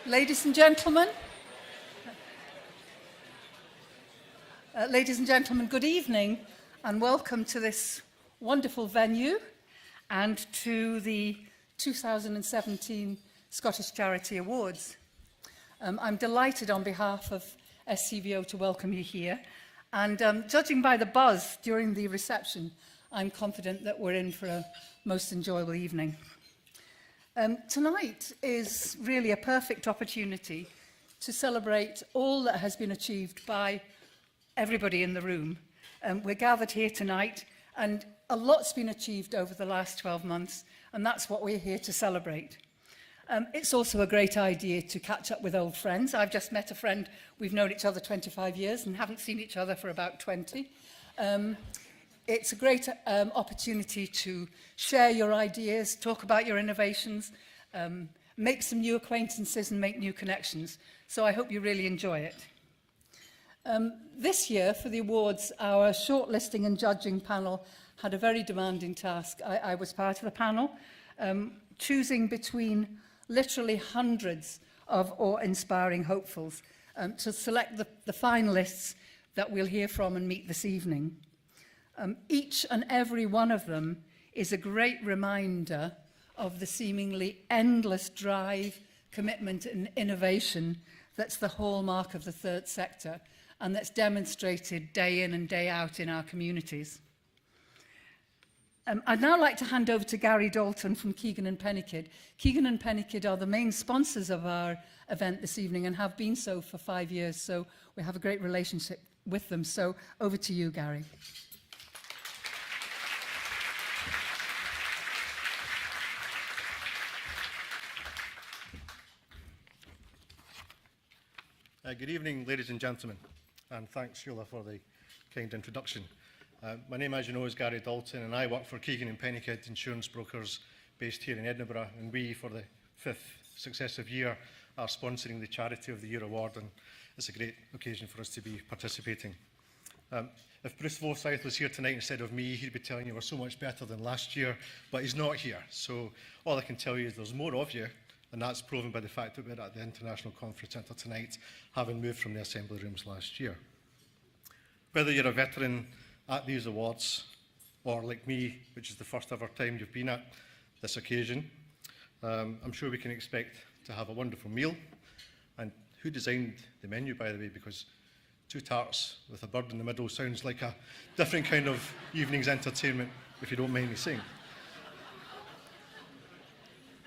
Ladies and gentlemen, good evening and welcome to this wonderful venue and to the 2017 Scottish Charity Awards. I'm delighted on behalf of SCVO to welcome you here, and judging by the buzz during the reception, I'm confident that we're in for a most enjoyable evening. Tonight is really a perfect opportunity to celebrate all that has been achieved by everybody in the room. We're gathered here tonight and a lot's been achieved over the last 12 months, and that's what we're here to celebrate. It's also a great idea to catch up with old friends. I've just met a friend, we've known each other 25 years and haven't seen each other for about 20. It's a great opportunity to share your ideas, talk about your innovations, make some new acquaintances and make new connections. So I hope you really enjoy it. This year, for the awards, our shortlisting and judging panel had a very demanding task. I was part of the panel, choosing between literally hundreds of awe-inspiring hopefuls to select the finalists that we'll hear from and meet this evening. Each and every one of them is a great reminder of the seemingly endless drive, commitment and innovation that's the hallmark of the third sector and that's demonstrated day in and day out in our communities. I'd now like to hand over to Gary Dalton from Keegan and Pennykidd. Keegan and Pennykidd are the main sponsors of our event this evening and have been so for 5 years, so we have a great relationship with them. So over to you, Gary. Good evening, ladies and gentlemen, and thanks, Sheila, for the kind introduction. My name, as you know, is Gary Dalton, and I work for Keegan and Pennykidd Insurance Brokers based here in Edinburgh, and we, for the 5th successive year, are sponsoring the Charity of the Year award, and it's a great occasion for us to be participating. If Bruce Forsyth was here tonight instead of me, he'd be telling you we're so much better than last year, but he's not here, so all I can tell you is there's more of you. And that's proven by the fact that we're at the International Conference Centre tonight, having moved from the assembly rooms last year. Whether you're a veteran at these awards, or like me, which is the first ever time you've been at this occasion, I'm sure we can expect to have a wonderful meal. And who designed the menu, by the way, because 2 tarts with a bird in the middle sounds like a different kind of evening's entertainment, if you don't mind me saying.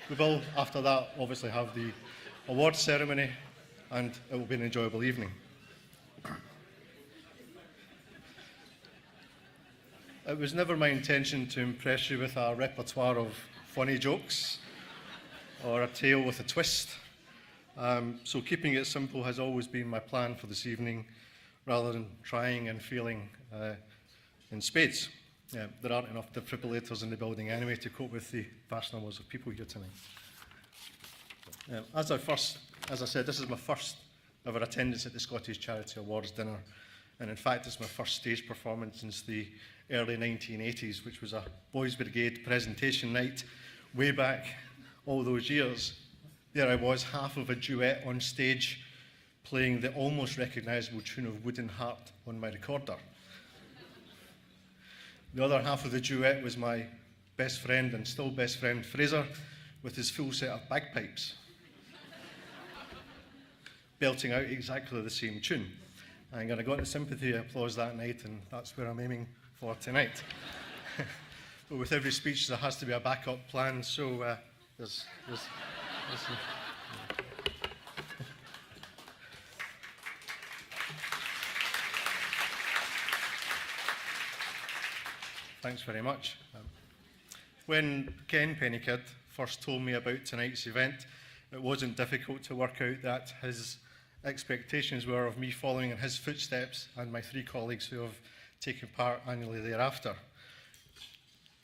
We will, after that, obviously have the awards ceremony, and it will be an enjoyable evening. It was never my intention to impress you with a repertoire of funny jokes or a tale with a twist. So keeping it simple has always been my plan for this evening, rather than trying and failing in spades. There aren't enough defibrillators in the building anyway to cope with the vast numbers of people here tonight. As I said, this is my first ever attendance at the Scottish Charity Awards dinner, and in fact it's my first stage performance since the early 1980s, which was a Boys Brigade presentation night way back all those years. There I was, half of a duet on stage, playing the almost recognisable tune of Wooden Heart on my recorder. The other half of the duet was my best friend and still best friend Fraser with his full set of bagpipes, belting out exactly the same tune. And I got the sympathy applause that night, and that's where I'm aiming for tonight. But with every speech there has to be a backup plan, so there's Thanks very much. When Ken Pennykidd first told me about tonight's event, it wasn't difficult to work out that his expectations were of me following in his footsteps and my 3 colleagues who have taken part annually thereafter.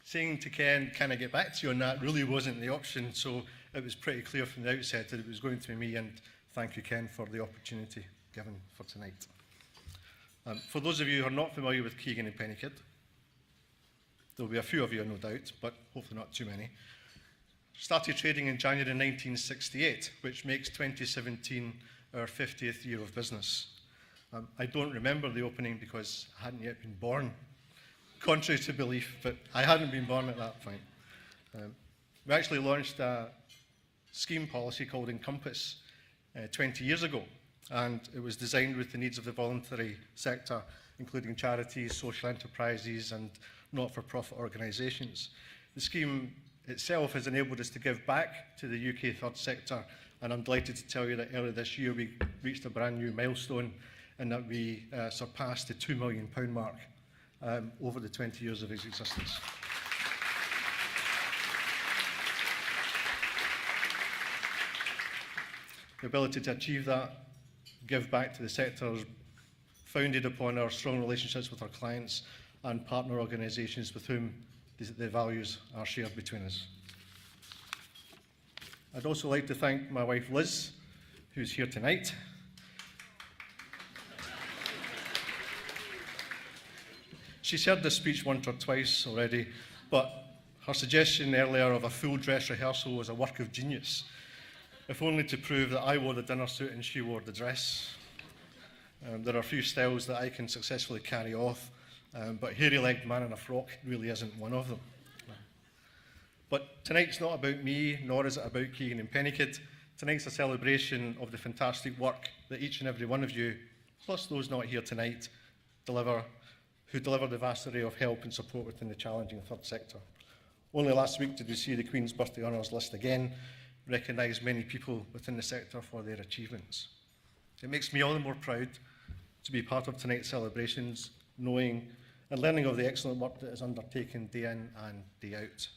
Saying to Ken, can I get back to you on that, really wasn't the option, so it was pretty clear from the outset that it was going to be me, and thank you, Ken, for the opportunity given for tonight. For those of you who are not familiar with Keegan and Pennykidd, there will be a few of you, no doubt, but hopefully not too many. Started trading in January 1968, which makes 2017 our 50th year of business. I don't remember the opening because I hadn't yet been born, contrary to belief, but I hadn't been born at that point. We actually launched a scheme policy called Encompass 20 years ago, and it was designed with the needs of the voluntary sector, including charities, social enterprises and not-for-profit organisations. The scheme itself has enabled us to give back to the UK third sector, and I'm delighted to tell you that earlier this year we reached a brand new milestone and that we surpassed the £2 million mark over the 20 years of its existence. The ability to achieve that, give back to the sector, is founded upon our strong relationships with our clients and partner organisations with whom the values are shared between us. I'd also like to thank my wife Liz, who's here tonight. She's heard this speech once or twice already, but her suggestion earlier of a full dress rehearsal was a work of genius, if only to prove that I wore the dinner suit and she wore the dress. There are a few styles that I can successfully carry off, but hairy-legged man in a frock really isn't one of them. But tonight's not about me, nor is it about Keegan and Pennycuid. Tonight's a celebration of the fantastic work that each and every one of you, plus those not here tonight, who deliver the vast array of help and support within the challenging third sector. Only last week did we see the Queen's Birthday Honours list again, recognise many people within the sector for their achievements. It makes me all the more proud to be part of tonight's celebrations, knowing and learning of the excellent work that is undertaken day in and day out.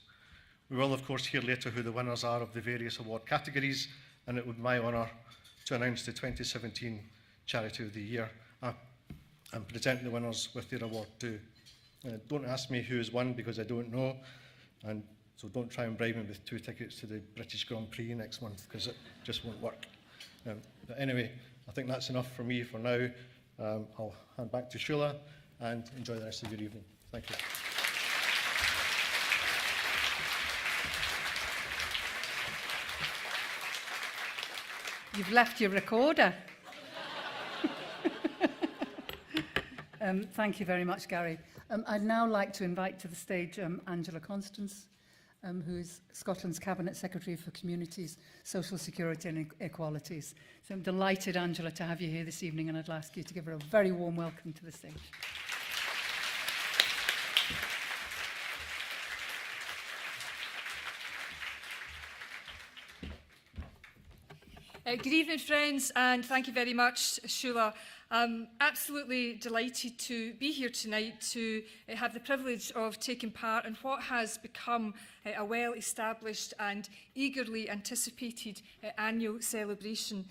We will, of course, hear later who the winners are of the various award categories, and it would be my honour to announce the 2017 Charity of the Year and present the winners with their award too. Don't ask me who has won because I don't know, and so don't try and bribe me with 2 tickets to the British Grand Prix next month because it just won't work. But anyway, I think that's enough for me for now. I'll hand back to Sheila and enjoy the rest of your evening. Thank you. You've left your recorder. Thank you very much, Gary. I'd now like to invite to the stage Angela Constance, who is Scotland's Cabinet Secretary for Communities, Social Security and Equalities. So I'm delighted, Angela, to have you here this evening, and I'd ask you to give her a very warm welcome to the stage. Good evening, friends, and thank you very much, Sheila. I'm absolutely delighted to be here tonight to have the privilege of taking part in what has become a well-established and eagerly anticipated annual celebration.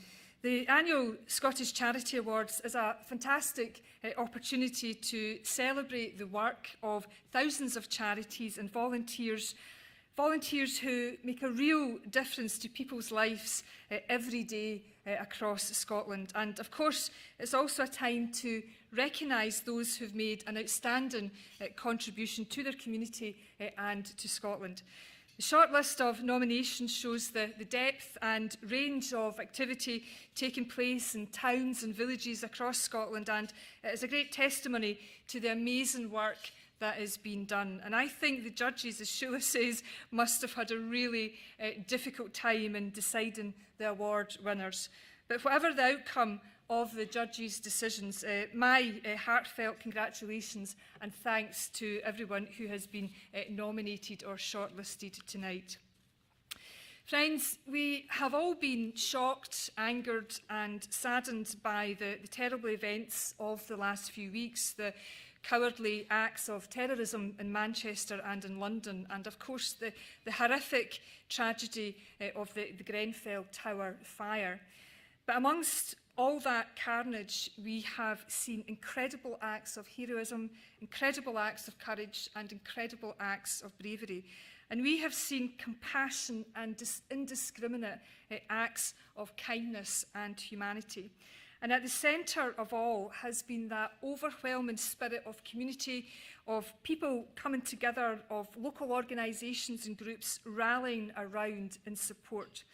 The annual Scottish Charity Awards is a fantastic opportunity to celebrate the work of thousands of charities and volunteers who make a real difference to people's lives every day across Scotland. And of course, it's also a time to recognise those who've made an outstanding contribution to their community and to Scotland. The short list of nominations shows the depth and range of activity taking place in towns and villages across Scotland, and it is a great testimony to the amazing work that is being done. And I think the judges, as Sheila says, must have had a really difficult time in deciding the award winners. But whatever the outcome of the judges' decisions, my heartfelt congratulations and thanks to everyone who has been nominated or shortlisted tonight. Friends, we have all been shocked, angered and saddened by the terrible events of the last few weeks, the cowardly acts of terrorism in Manchester and in London, and of course the horrific tragedy of the Grenfell Tower fire. But amongst all that carnage, we have seen incredible acts of heroism, incredible acts of courage and incredible acts of bravery. And we have seen compassion and indiscriminate acts of kindness and humanity. And at the centre of all has been that overwhelming spirit of community, of people coming together, of local organisations and groups rallying around in support.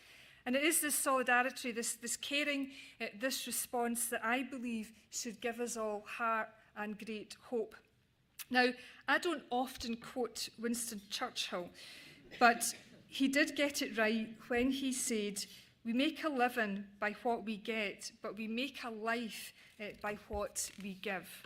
And it is this solidarity, this caring, this response that I believe should give us all heart and great hope. Now, I don't often quote Winston Churchill, but he did get it right when he said, "We make a living by what we get, but we make a life by what we give."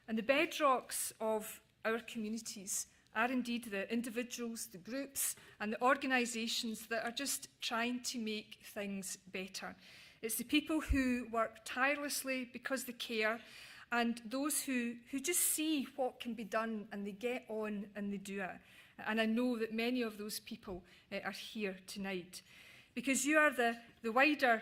And the bedrocks of our communities are indeed the individuals, the groups and the organisations that are just trying to make things better. It's the people who work tirelessly because they care, and those who just see what can be done and they get on and they do it. And I know that many of those people are here tonight, because you are the wider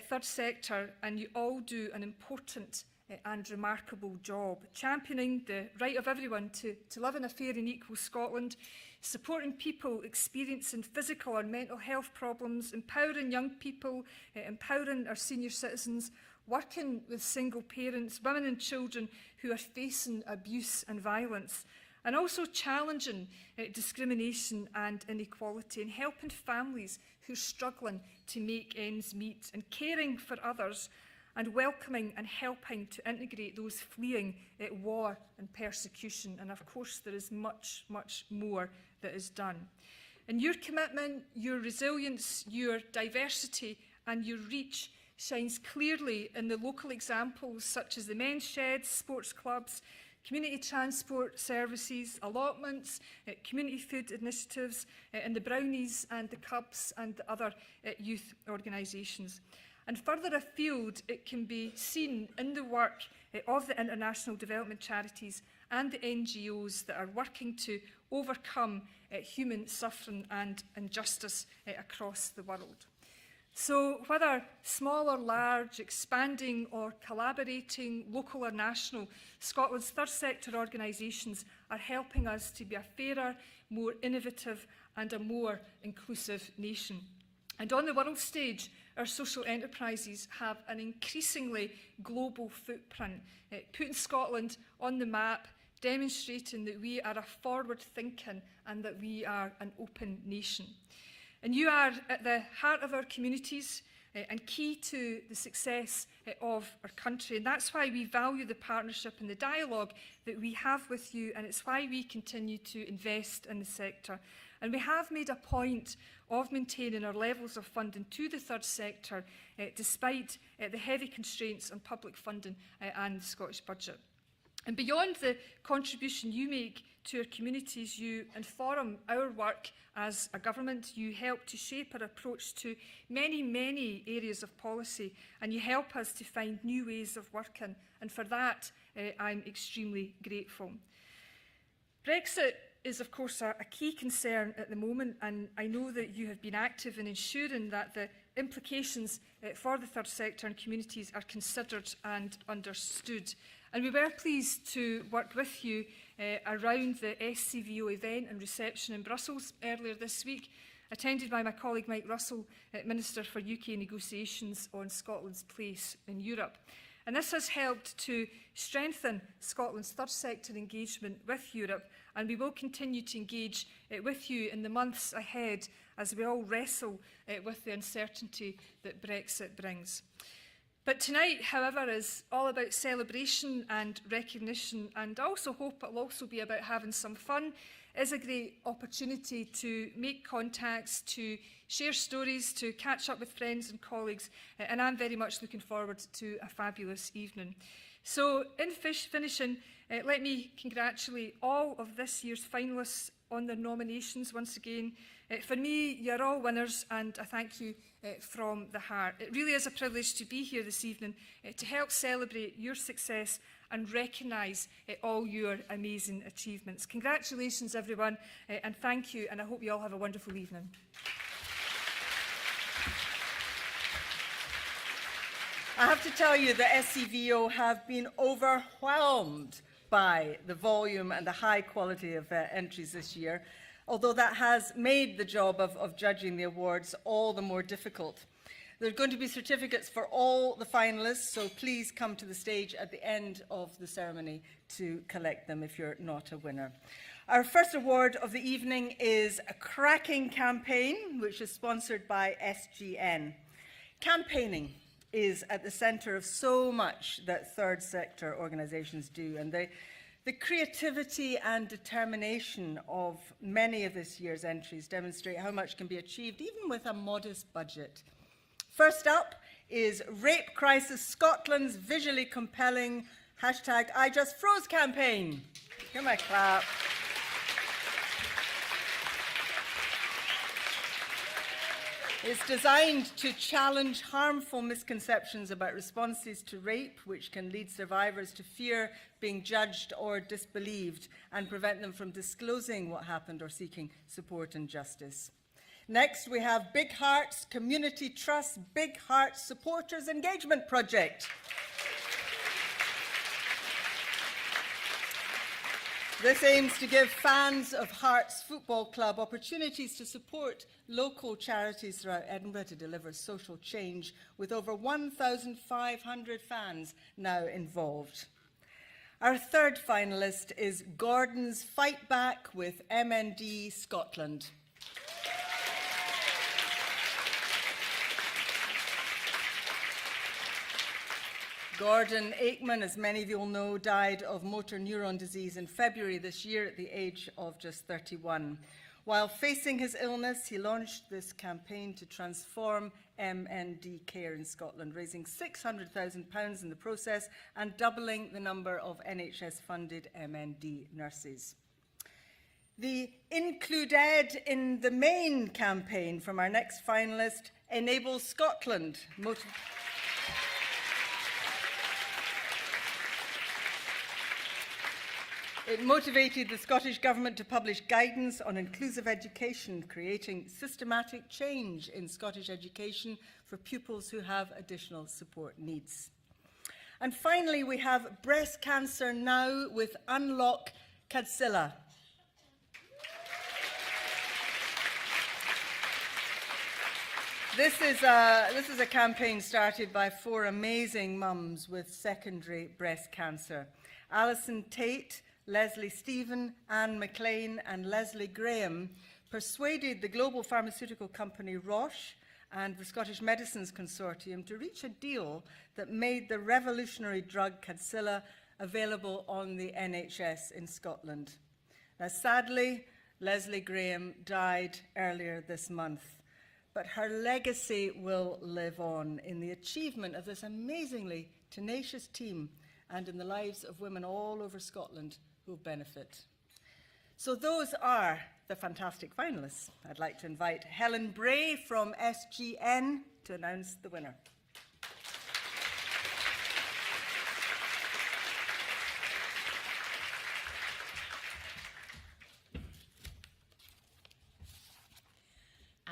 third sector, and you all do an important and remarkable job, championing the right of everyone to live in a fair and equal Scotland, supporting people experiencing physical or mental health problems, empowering young people, empowering our senior citizens, working with single parents, women and children who are facing abuse and violence, and also challenging discrimination and inequality, and helping families who are struggling to make ends meet, and caring for others, and welcoming and helping to integrate those fleeing war and persecution. And of course, there is much, much more that is done. And your commitment, your resilience, your diversity and your reach shines clearly in the local examples such as the men's sheds, sports clubs, community transport services, allotments, community food initiatives, and the Brownies and the Cubs and the other youth organisations. And further afield, it can be seen in the work of the international development charities and the NGOs that are working to overcome human suffering and injustice across the world. So whether small or large, expanding or collaborating, local or national, Scotland's third sector organisations are helping us to be a fairer, more innovative and a more inclusive nation. And on the world stage, our social enterprises have an increasingly global footprint, putting Scotland on the map, demonstrating that we are a forward-thinking and that we are an open nation. And you are at the heart of our communities and key to the success of our country. And that's why we value the partnership and the dialogue that we have with you, and it's why we continue to invest in the sector. And we have made a point of maintaining our levels of funding to the third sector, despite the heavy constraints on public funding and the Scottish budget. And beyond the contribution you make to our communities, you inform our work as a government, you help to shape our approach to many, many areas of policy, and you help us to find new ways of working. And for that, I'm extremely grateful. Brexit is, of course, a key concern at the moment, and I know that you have been active in ensuring that the implications for the third sector and communities are considered and understood. And we were pleased to work with you around the SCVO event and reception in Brussels earlier this week, attended by my colleague Mike Russell, Minister for UK Negotiations on Scotland's place in Europe. And this has helped to strengthen Scotland's third sector engagement with Europe, and we will continue to engage with you in the months ahead as we all wrestle with the uncertainty that Brexit brings. But tonight, however, is all about celebration and recognition, and I also hope it will also be about having some fun. It is a great opportunity to make contacts, to share stories, to catch up with friends and colleagues, and I'm very much looking forward to a fabulous evening. So in finishing, let me congratulate all of this year's finalists on their nominations once again. For me, you're all winners, and I thank you from the heart. It really is a privilege to be here this evening to help celebrate your success and recognise all your amazing achievements. Congratulations, everyone, and thank you, and I hope you all have a wonderful evening. I have to tell you, the SCVO have been overwhelmed by the volume and the high quality of entries this year, although that has made the job of judging the awards all the more difficult. There are going to be certificates for all the finalists, so please come to the stage at the end of the ceremony to collect them if you're not a winner. Our first award of the evening is a cracking campaign, which is sponsored by SGN. Campaigning is at the centre of so much that third sector organisations do, and the creativity and determination of many of this year's entries demonstrate how much can be achieved even with a modest budget. First up is Rape Crisis Scotland's visually compelling #IJustFroze campaign. Give me a clap. It's designed to challenge harmful misconceptions about responses to rape, which can lead survivors to fear being judged or disbelieved and prevent them from disclosing what happened or seeking support and justice. Next, we have Big Hearts Community Trust Big Hearts Supporters Engagement Project. This aims to give fans of Hearts Football Club opportunities to support local charities throughout Edinburgh to deliver social change, with over 1,500 fans now involved. Our third finalist is Gordon's Fight Back with MND Scotland. Gordon Aikman, as many of you will know, died of motor neuron disease in February this year at the age of just 31. While facing his illness, he launched this campaign to transform MND care in Scotland, raising £600,000 in the process and doubling the number of NHS-funded MND nurses. The Included in the Main campaign from our next finalist enables Scotland. It motivated the Scottish Government to publish guidance on inclusive education, creating systematic change in Scottish education for pupils who have additional support needs. And finally, we have Breast Cancer Now with Unlock Cadsilla. This is a campaign started by 4 amazing mums with secondary breast cancer. Alison Tate, Leslie Stephen, Anne McLean and Leslie Graham persuaded the global pharmaceutical company Roche and the Scottish Medicines Consortium to reach a deal that made the revolutionary drug Cadsilla available on the NHS in Scotland. Now, sadly, Leslie Graham died earlier this month, but her legacy will live on in the achievement of this amazingly tenacious team and in the lives of women all over Scotland who benefit. So those are the fantastic finalists. I'd like to invite Helen Bray from SGN to announce the winner.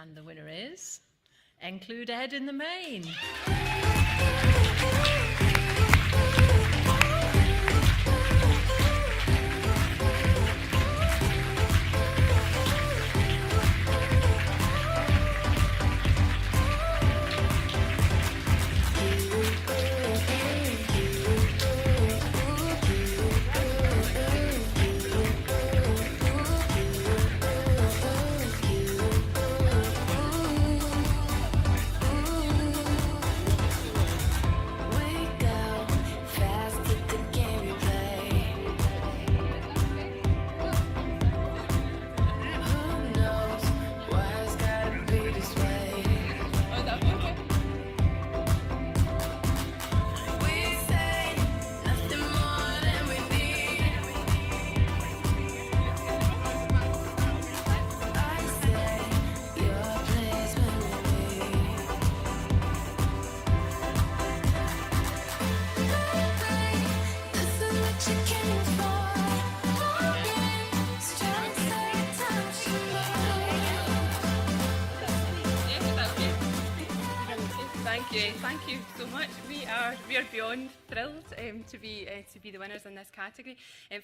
And the winner is Included in the Main. We Thank you so much. We are beyond thrilled to be the winners in this category.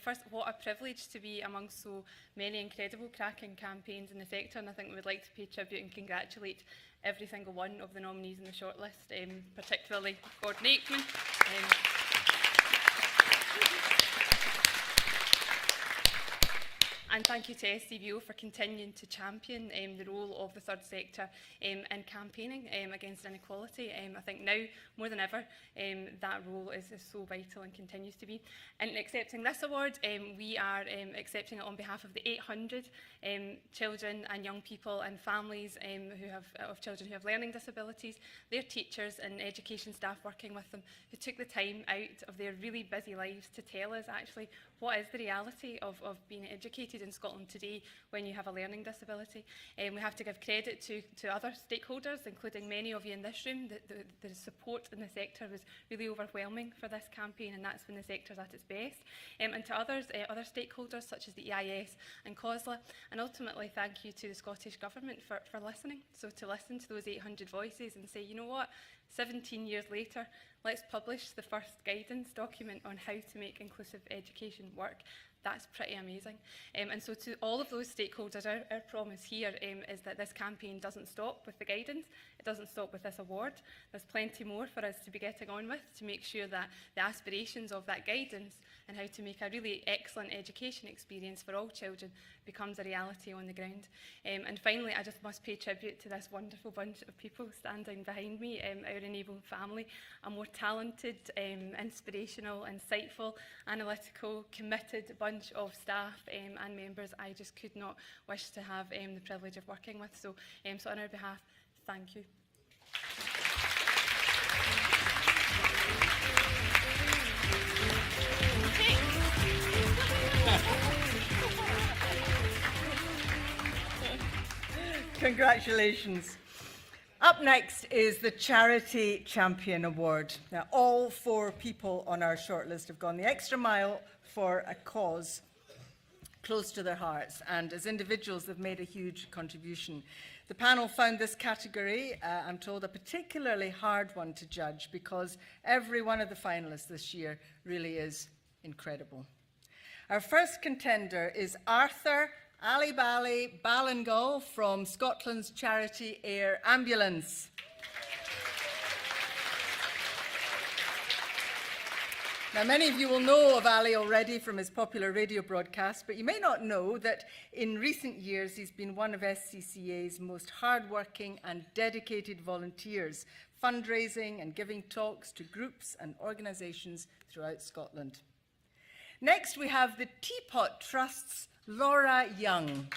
First, what a privilege to be among so many incredible cracking campaigns in the sector, and I think we would like to pay tribute and congratulate every single one of the nominees in the shortlist, particularly Gordon Aikman. And thank you to SCVO for continuing to champion the role of the third sector in campaigning against inequality. I think now, more than ever, that role is so vital and continues to be. And accepting this award, we are accepting it on behalf of the 800 children and young people and families of children who have learning disabilities, their teachers and education staff working with them, who took the time out of their really busy lives to tell us actually what is the reality of being educated in Scotland today when you have a learning disability. We have to give credit to other stakeholders, including many of you in this room. The support in the sector was really overwhelming for this campaign, and that's when the sector's at its best. And to others, other stakeholders such as the EIS and COSLA, and ultimately thank you to the Scottish Government for listening. So to listen to those 800 voices and say, you know what, 17 years later, let's publish the first guidance document on how to make inclusive education work. That's pretty amazing. And so to all of those stakeholders, our promise here is that this campaign doesn't stop with the guidance. It doesn't stop with this award. There's plenty more for us to be getting on with to make sure that the aspirations of that guidance and how to make a really excellent education experience for all children becomes a reality on the ground. And finally, I just must pay tribute to this wonderful bunch of people standing behind me, our Enable family, a more talented, inspirational, insightful, analytical, committed bunch of staff and members I just could not wish to have the privilege of working with. So, so on our behalf, thank you. Congratulations. Up next is the Charity Champion Award. Now, all 4 people on our shortlist have gone the extra mile for a cause close to their hearts, and as individuals they've made a huge contribution. The panel found this category, I'm told, a particularly hard one to judge because every one of the finalists this year really is incredible. Our first contender is Arthur Alibally Ballingull from Scotland's charity Air Ambulance. Now, many of you will know of Ali already from his popular radio broadcast, but you may not know that in recent years he's been one of SCCA's most hardworking and dedicated volunteers, fundraising and giving talks to groups and organisations throughout Scotland. Next, we have the Teapot Trust's Laura Young.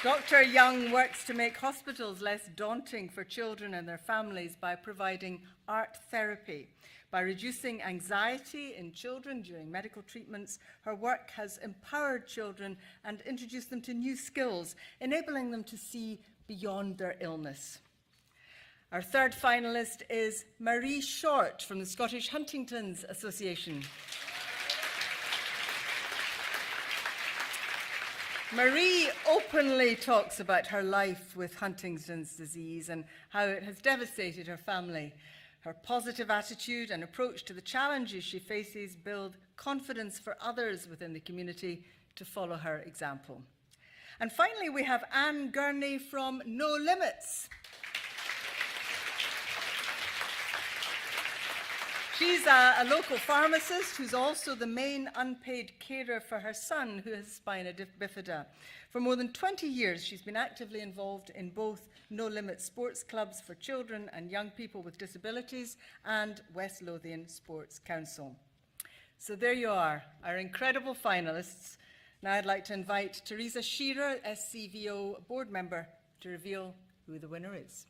Dr. Young works to make hospitals less daunting for children and their families by providing art therapy. By reducing anxiety in children during medical treatments, her work has empowered children and introduced them to new skills, enabling them to see beyond their illness. Our third finalist is Marie Short from the Scottish Huntington's Association. Marie openly talks about her life with Huntington's disease and how it has devastated her family. Her positive attitude and approach to the challenges she faces build confidence for others within the community to follow her example. And finally, we have Anne Gurney from No Limits. She's a local pharmacist who's also the main unpaid carer for her son, who has spina bifida. For more than 20 years, she's been actively involved in both No Limit sports clubs for children and young people with disabilities and West Lothian Sports Council. So there you are, our incredible finalists. Now I'd like to invite Teresa Shearer, SCVO board member, to reveal who the winner is.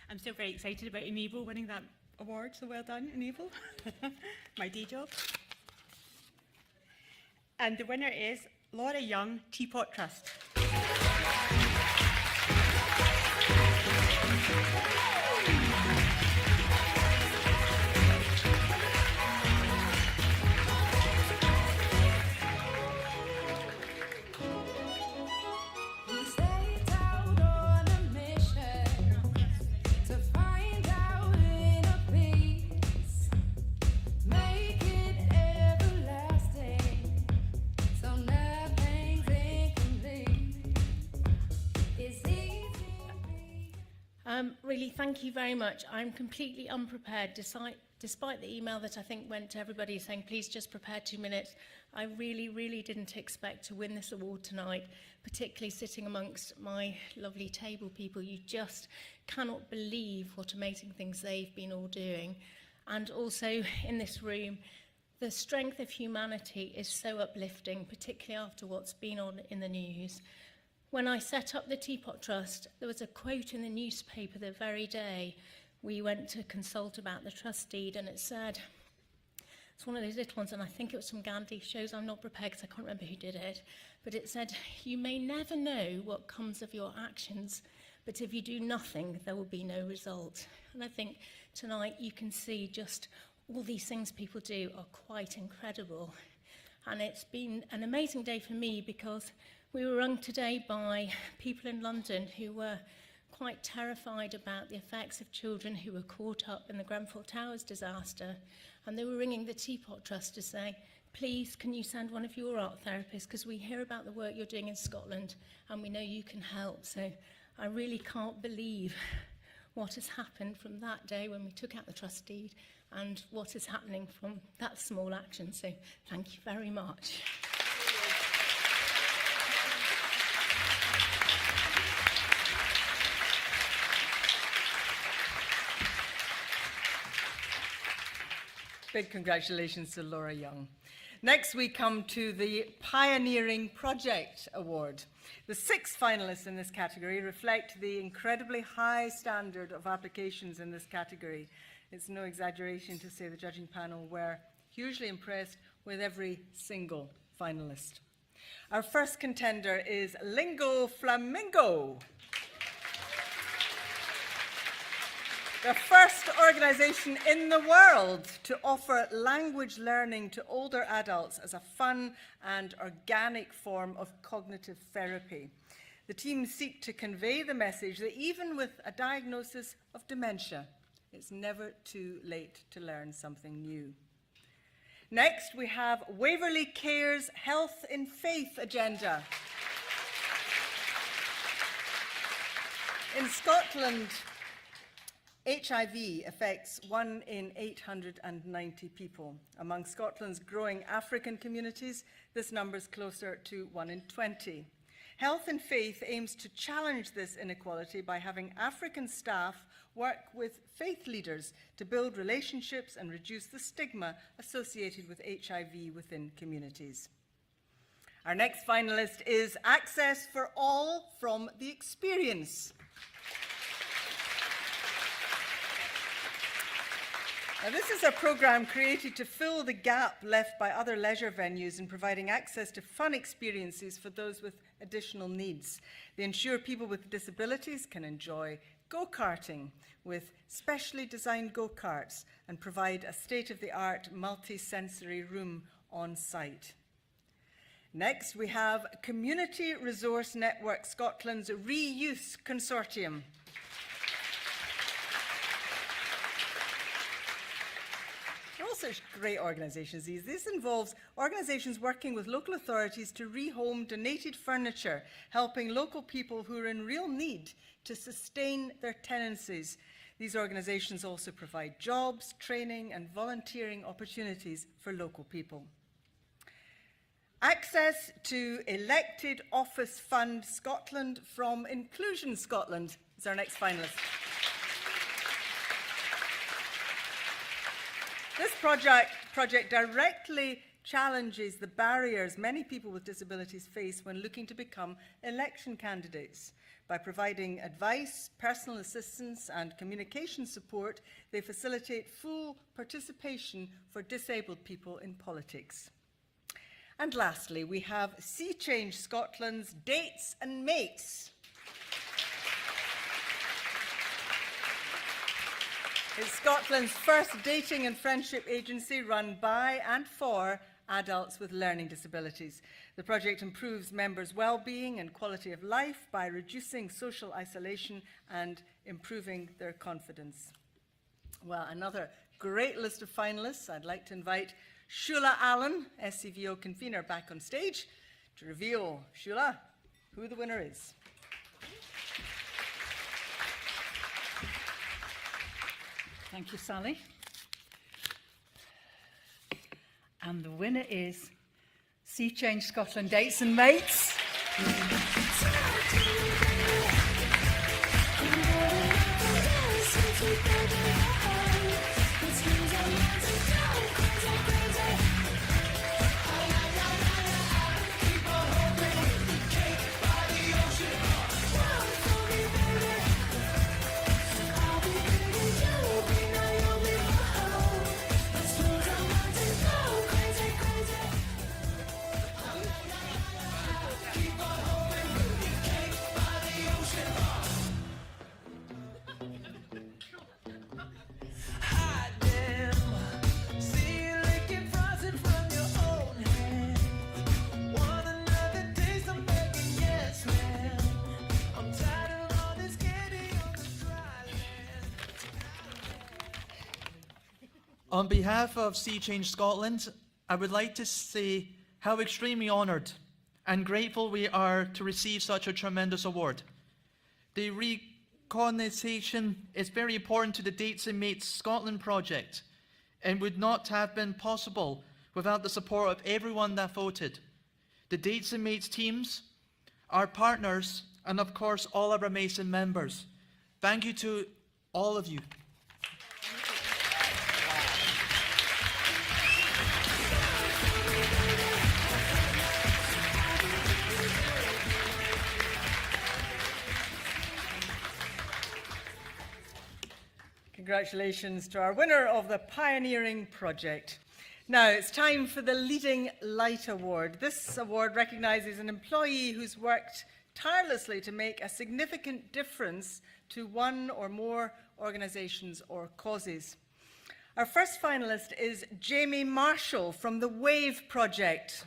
I'm still very excited about Enable winning that award, so well done, Enable. My day job. And the winner is Laura Young, Teapot Trust. Really, thank you very much. I'm completely unprepared, despite the email that I think went to everybody saying, please just prepare 2 minutes. I really didn't expect to win this award tonight, particularly sitting amongst my lovely table people. You just cannot believe what amazing things they've been all doing. And also in this room, the strength of humanity is so uplifting, particularly after what's been on in the news. When I set up the Teapot Trust, there was a quote in the newspaper the very day we went to consult about the trust deed, and it said, it's one of those little ones, and I think it was from Gandhi, shows I'm not prepared because I can't remember who did it, but it said, you may never know what comes of your actions, but if you do nothing, there will be no result. And I think tonight you can see just all these things people do are quite incredible. And it's been an amazing day for me because we were rung today by people in London who were quite terrified about the effects of children who were caught up in the Grenfell Towers disaster. And they were ringing the Teapot Trust to say, please, can you send one of your art therapists? Because we hear about the work you're doing in Scotland and we know you can help. So I really can't believe what has happened from that day when we took out the trust deed and what is happening from that small action. So thank you very much. Big congratulations to Laura Young. Next, we come to the Pioneering Project Award. The 6 finalists in this category reflect the incredibly high standard of applications in this category. It's no exaggeration to say the judging panel were hugely impressed with every single finalist. Our first contender is Lingo Flamingo. The first organisation in the world to offer language learning to older adults as a fun and organic form of cognitive therapy. The team seek to convey the message that even with a diagnosis of dementia, it's never too late to learn something new. Next, we have Waverley Care's Health in Faith agenda. In Scotland, HIV affects 1 in 890 people. Among Scotland's growing African communities, this number is closer to 1 in 20. Health and Faith aims to challenge this inequality by having African staff work with faith leaders to build relationships and reduce the stigma associated with HIV within communities. Our next finalist is Access for All from the Experience. Now, this is a programme created to fill the gap left by other leisure venues in providing access to fun experiences for those with additional needs. They ensure people with disabilities can enjoy go-karting with specially designed go-karts and provide a state-of-the-art multi-sensory room on site. Next, we have Community Resource Network Scotland's Reuse Consortium. Such great organisations these. This involves organisations working with local authorities to rehome donated furniture, helping local people who are in real need to sustain their tenancies. These organisations also provide jobs, training and volunteering opportunities for local people. Access to Elected Office Fund Scotland from Inclusion Scotland is our next finalist. This project directly challenges the barriers many people with disabilities face when looking to become election candidates. By providing advice, personal assistance and communication support, they facilitate full participation for disabled people in politics. And lastly, we have Sea Change Scotland's Dates and Mates. It's Scotland's first dating and friendship agency run by and for adults with learning disabilities. The project improves members' well-being and quality of life by reducing social isolation and improving their confidence. Well, another great list of finalists. I'd like to invite Shula Allen, SCVO convener, back on stage to reveal, Shula, who the winner is. Thank you, Sally. And the winner is Sea Change Scotland Dates and Mates. On behalf of Sea Change Scotland, I would like to say how extremely honoured and grateful we are to receive such a tremendous award. The recognition is very important to the Dates and Mates Scotland project and would not have been possible without the support of everyone that voted. The Dates and Mates teams, our partners, and of course all our Mason members. Thank you to all of you. Congratulations to our winner of the Pioneering Project. Now it's time for the Leading Light Award. This award recognises an employee who's worked tirelessly to make a significant difference to one or more organisations or causes. Our first finalist is Jamie Marshall from the WAVE Project.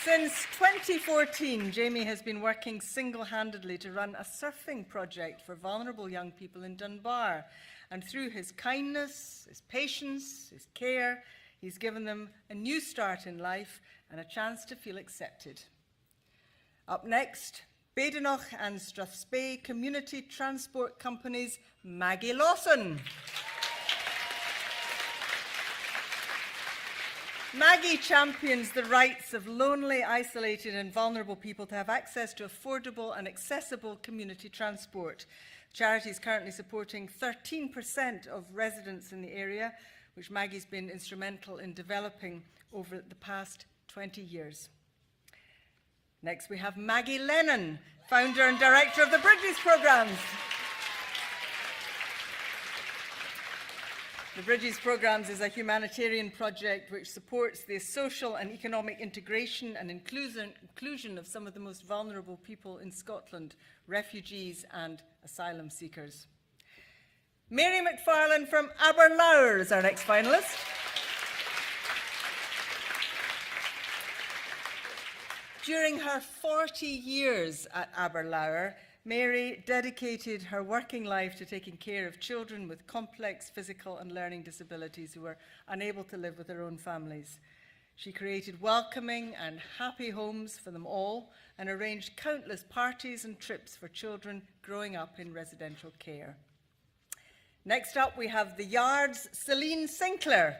Since 2014, Jamie has been working single-handedly to run a surfing project for vulnerable young people in Dunbar. And through his kindness, his patience, his care, he's given them a new start in life and a chance to feel accepted. Up next, Badenoch and Strathspey Community Transport Company's Maggie Lawson. Maggie champions the rights of lonely, isolated and vulnerable people to have access to affordable and accessible community transport. The charity is currently supporting 13% of residents in the area, which Maggie's been instrumental in developing over the past 20 years. Next we have Maggie Lennon, founder and director of the Bridges Programmes. The Bridges Programmes is a humanitarian project which supports the social and economic integration and inclusion of some of the most vulnerable people in Scotland, refugees and asylum seekers. Mary McFarlane from Aberlour is our next finalist. During her 40 years at Aberlour, Mary dedicated her working life to taking care of children with complex physical and learning disabilities who were unable to live with their own families. She created welcoming and happy homes for them all and arranged countless parties and trips for children growing up in residential care. Next up, we have the Yard's Celine Sinclair.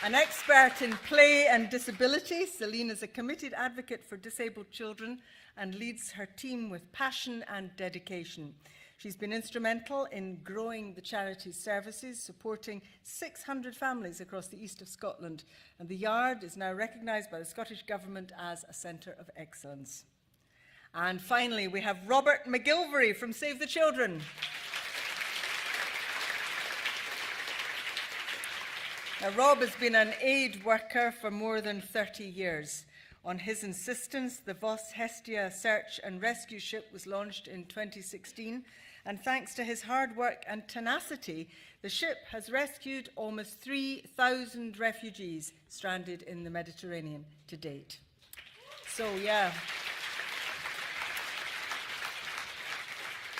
An expert in play and disability, Celine is a committed advocate for disabled children and leads her team with passion and dedication. She's been instrumental in growing the charity's services, supporting 600 families across the east of Scotland, and the Yard is now recognised by the Scottish Government as a centre of excellence. And finally, we have Robert McGilvery from Save the Children. Now, Rob has been an aid worker for more than 30 years. On his insistence, the Vos Hestia search and rescue ship was launched in 2016, and thanks to his hard work and tenacity, the ship has rescued almost 3,000 refugees stranded in the Mediterranean to date. So, yeah.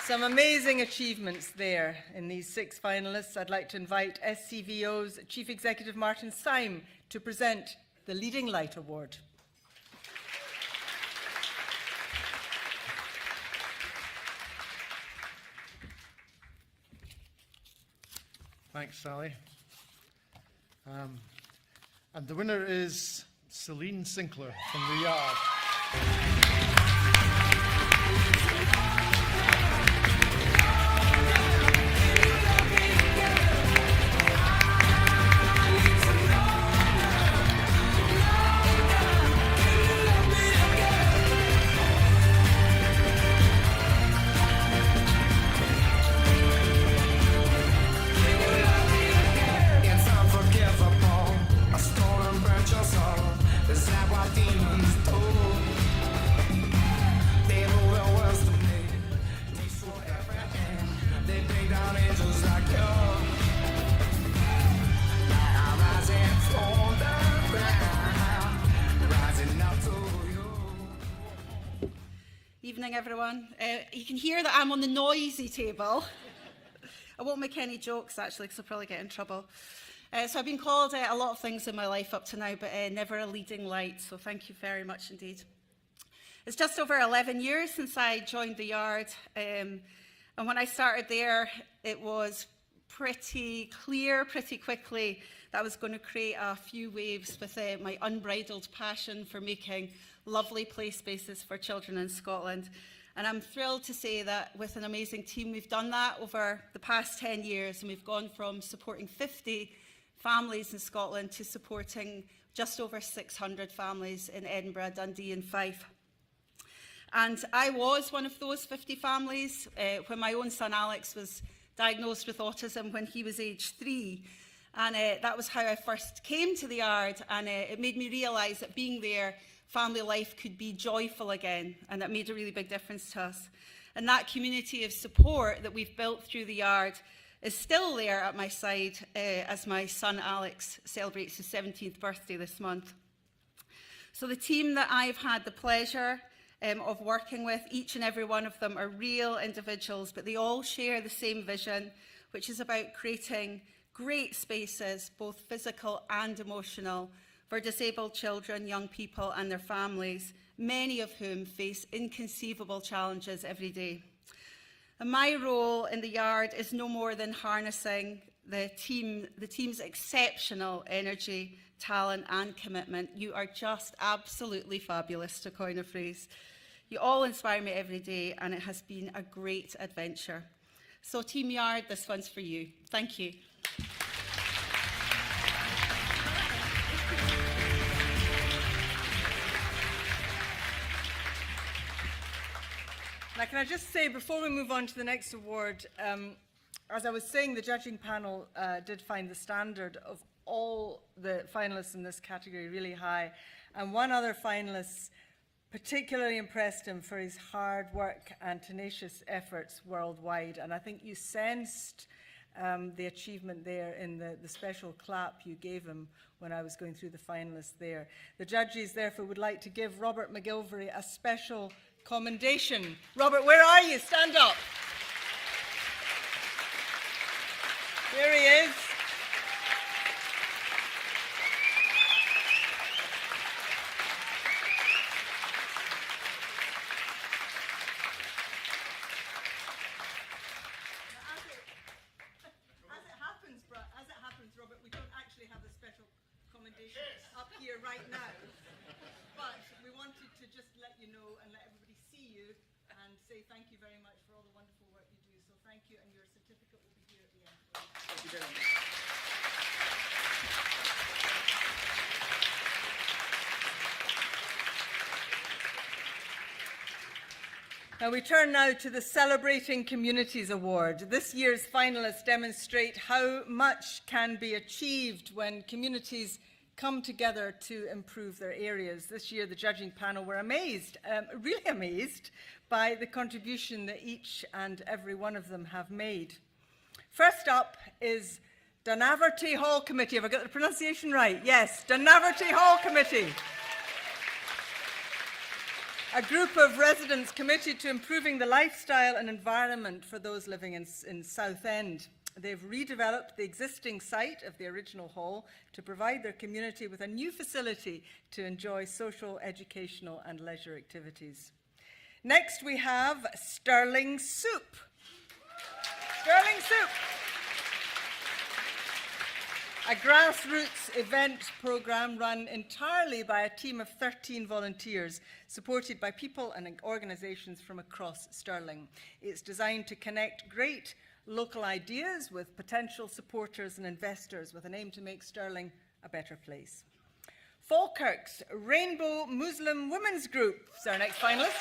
Some amazing achievements there in these 6 finalists. I'd like to invite SCVO's Chief Executive Martin Syme to present the Leading Light Award. Thanks, Sally. And the winner is Celine Sinclair from the Yard. It's unforgivable. A stolen branch of soul. Is that what demons do? They know the worst of me. Reach for everything. They bring down angels like you. I'm rising from the ground, rising up to you. Evening, everyone. You can hear that I'm on the noisy table. I won't make any jokes, actually, because I'll probably get in trouble. So I've been called a lot of things in my life up to now, but never a leading light, so thank you very much indeed. It's just over 11 years since I joined the Yard, and when I started there, it was pretty clear pretty quickly that I was going to create a few waves with my unbridled passion for making lovely play spaces for children in Scotland. And I'm thrilled to say that with an amazing team, we've done that over the past 10 years, and we've gone from supporting 50 families in Scotland to supporting just over 600 families in Edinburgh, Dundee and Fife. And I was one of those 50 families when my own son Alex was diagnosed with autism when he was age 3. And that was how I first came to the Yard, and it made me realise that being there, family life could be joyful again, and that made a really big difference to us. And that community of support that we've built through the Yard is still there at my side as my son Alex celebrates his 17th birthday this month. So the team that I've had the pleasure of working with, each and every one of them are real individuals, but they all share the same vision, which is about creating great spaces, both physical and emotional, for disabled children, young people and their families, many of whom face inconceivable challenges every day. And my role in the Yard is no more than harnessing the team's exceptional energy, talent and commitment. You are just absolutely fabulous, to coin a phrase. You all inspire me every day, and it has been a great adventure. So Team Yard, this one's for you. Thank you. Now, can I just say, before we move on to the next award, as I was saying, the judging panel did find the standard of all the finalists in this category really high. And one other finalist particularly impressed him for his hard work and tenacious efforts worldwide. And I think you sensed the achievement there in the special clap you gave him when I was going through the finalists there. The judges, therefore, would like to give Robert McGilvery a special commendation. Robert, where are you? Stand up. Here he is. As it happens, Robert, we don't actually have a special commendation up here right now. But we wanted to just let you know and let everybody see you and say thank you very much for all the wonderful work you do. So thank you, and your certificate will be here at the end. Thank you very much. Now we turn now to the Celebrating Communities Award. This year's finalists demonstrate how much can be achieved when communities come together to improve their areas. This year the judging panel were amazed, really amazed, by the contribution that each and every one of them have made. First up is Dunaverty Hall Committee. Have I got the pronunciation right? Yes, Dunaverty Hall Committee. A group of residents committed to improving the lifestyle and environment for those living in Southend. They've redeveloped the existing site of the original hall to provide their community with a new facility to enjoy social, educational and leisure activities. Next we have Stirling Soup. Stirling Soup. a grassroots event programme run entirely by a team of 13 volunteers, supported by people and organisations from across Stirling. It's designed to connect great local ideas with potential supporters and investors, with an aim to make Stirling a better place. Falkirk's Rainbow Muslim Women's Group is our next finalist.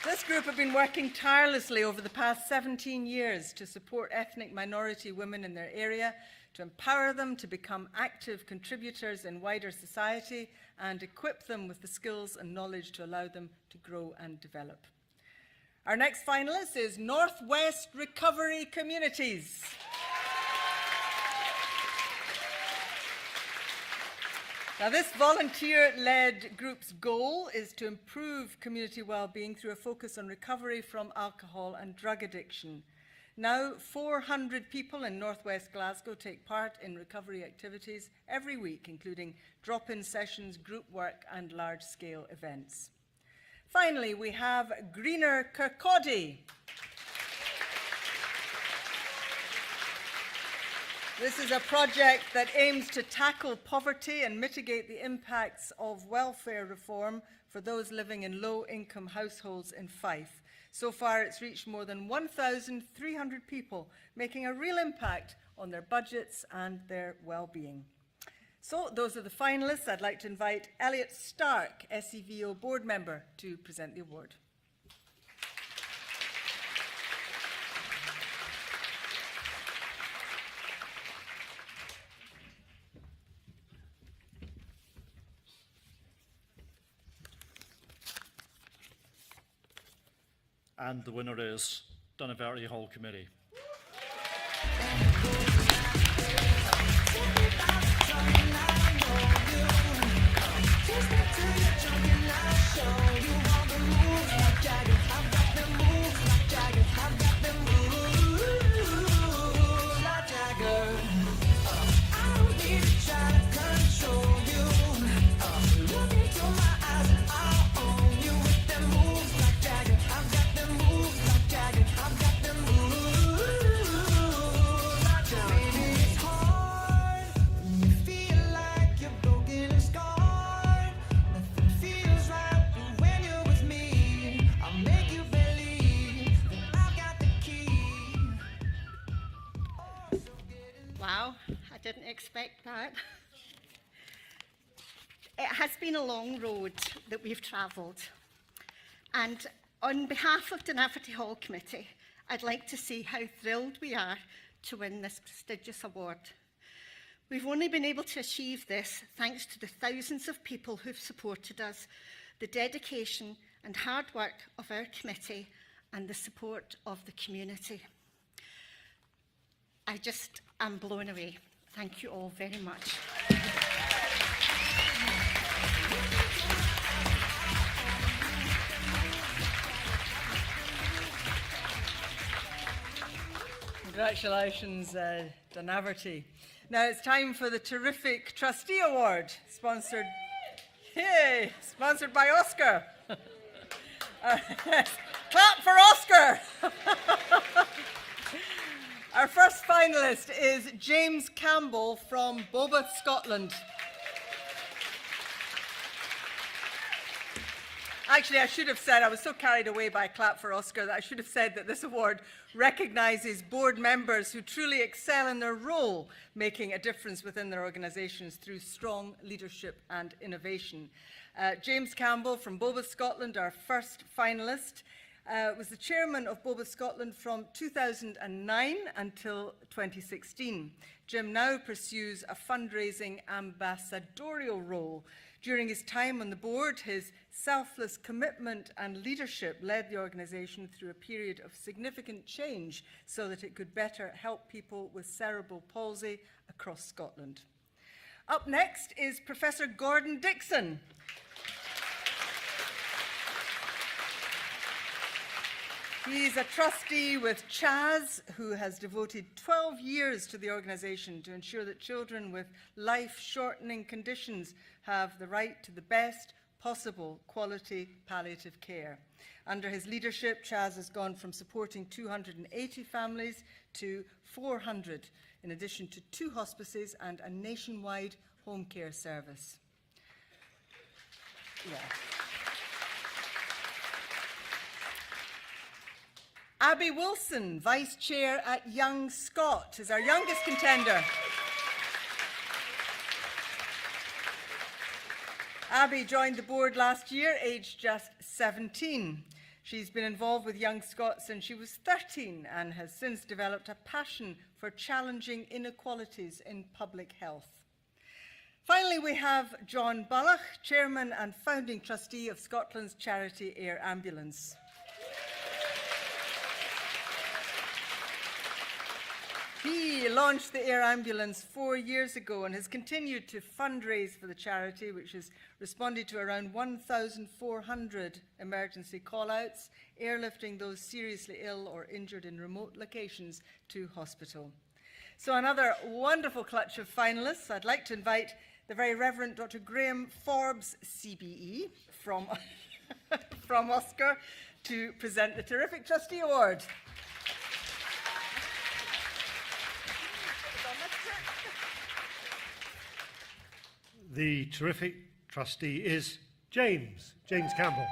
This group have been working tirelessly over the past 17 years to support ethnic minority women in their area, to empower them to become active contributors in wider society and equip them with the skills and knowledge to allow them to grow and develop. Our next finalist is Northwest Recovery Communities. Now, this volunteer-led group's goal is to improve community well-being through a focus on recovery from alcohol and drug addiction. Now, 400 people in northwest Glasgow take part in recovery activities every week, including drop-in sessions, group work and large-scale events. Finally, we have Greener Kirkcaldy. This is a project that aims to tackle poverty and mitigate the impacts of welfare reform for those living in low-income households in Fife. So far, it's reached more than 1,300 people, making a real impact on their budgets and their well-being. So, those are the finalists. I'd like to invite Elliot Stark, SCVO board member, to present the award. And the winner is Dunaverty Hall Committee. Wow, I didn't expect that. It has been a long road that we've travelled. And on behalf of the Dunaverty Hall Committee, I'd like to say how thrilled we are to win this prestigious award. We've only been able to achieve this thanks to the thousands of people who've supported us, the dedication and hard work of our committee, and the support of the community. I just am blown away. Thank you all very much. Congratulations, Dunaverty. Now it's time for the terrific Trustee Award, sponsored by Oscar. Clap for Oscar! Our first finalist is James Campbell from Bobeth, Scotland. Actually, I should have said, I was so carried away by Clap for Oscar that I should have said that this award recognises board members who truly excel in their role, making a difference within their organisations through strong leadership and innovation. James Campbell from Bobeth, Scotland, our first finalist, was the chairman of Bobeth Scotland from 2009 until 2016. Jim now pursues a fundraising ambassadorial role. During his time on the board, his selfless commitment and leadership led the organisation through a period of significant change so that it could better help people with cerebral palsy across Scotland. Up next is Professor Gordon Dixon. He's a trustee with Chaz, who has devoted 12 years to the organisation to ensure that children with life-shortening conditions have the right to the best possible quality palliative care. Under his leadership, Chaz has gone from supporting 280 families to 400, in addition to 2 hospices and a nationwide home care service. Yeah. Abby Wilson, Vice Chair at Young Scot, is our youngest contender. Abby joined the board last year, aged just 17. She's been involved with Young Scot since she was 13 and has since developed a passion for challenging inequalities in public health. Finally, we have John Bullock, Chairman and Founding Trustee of Scotland's charity Air Ambulance. He launched the Air Ambulance 4 years ago and has continued to fundraise for the charity, which has responded to around 1,400 emergency call-outs, airlifting those seriously ill or injured in remote locations to hospital. So another wonderful clutch of finalists. I'd like to invite the very Reverend Dr. Graham Forbes, CBE, from Oscar, to present the terrific Trustee Award. The terrific trustee is James Campbell.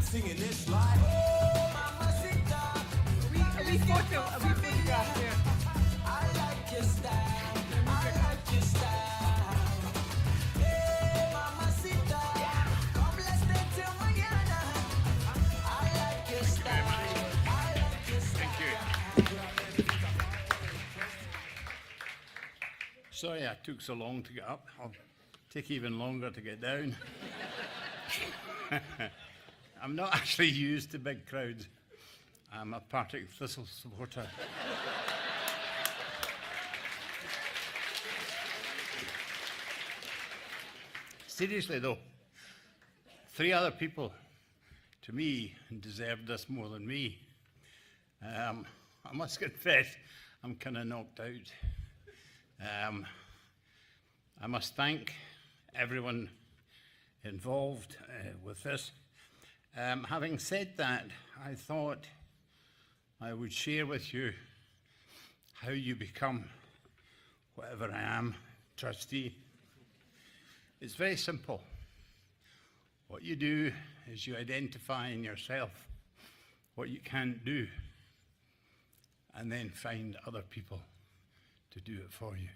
Singing this live. A wee photograph here. I like your style. I like your style. Hey, mamacita. Come, let's stay till mañana. I like your style. I like your style. Thank you. Sorry I took so long to get up. I'll take even longer to get down. I'm not actually used to big crowds. I'm a Partick Thistle supporter. Seriously though, 3 other people, to me, deserved this more than me. I must confess, I'm kind of knocked out. I must thank everyone involved with this. Having said that, I thought I would share with you how you become whatever I am, trustee. It's very simple. What you do is you identify in yourself what you can't do and then find other people to do it for you.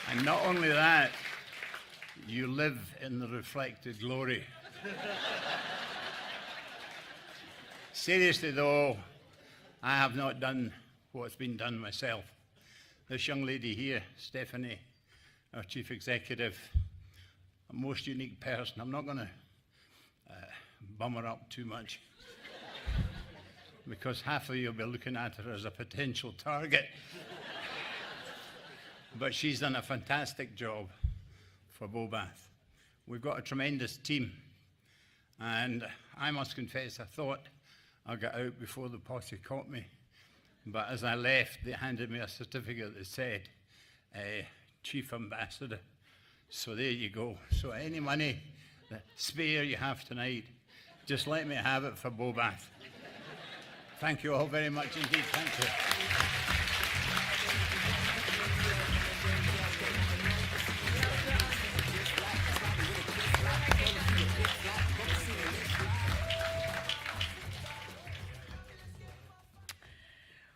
And not only that, you live in the reflected glory. Seriously though, I have not done what's been done myself. This young lady here, Stephanie, our chief executive, a most unique person. I'm not going to bum her up too much because half of you will be looking at her as a potential target. But she's done a fantastic job for Bobath. We've got a tremendous team. And I must confess, I thought I'd get out before the posse caught me. But as I left, they handed me a certificate that said, Chief Ambassador. So there you go. So any money, spare you have tonight, just let me have it for Bobath. Thank you all very much indeed. Thank you.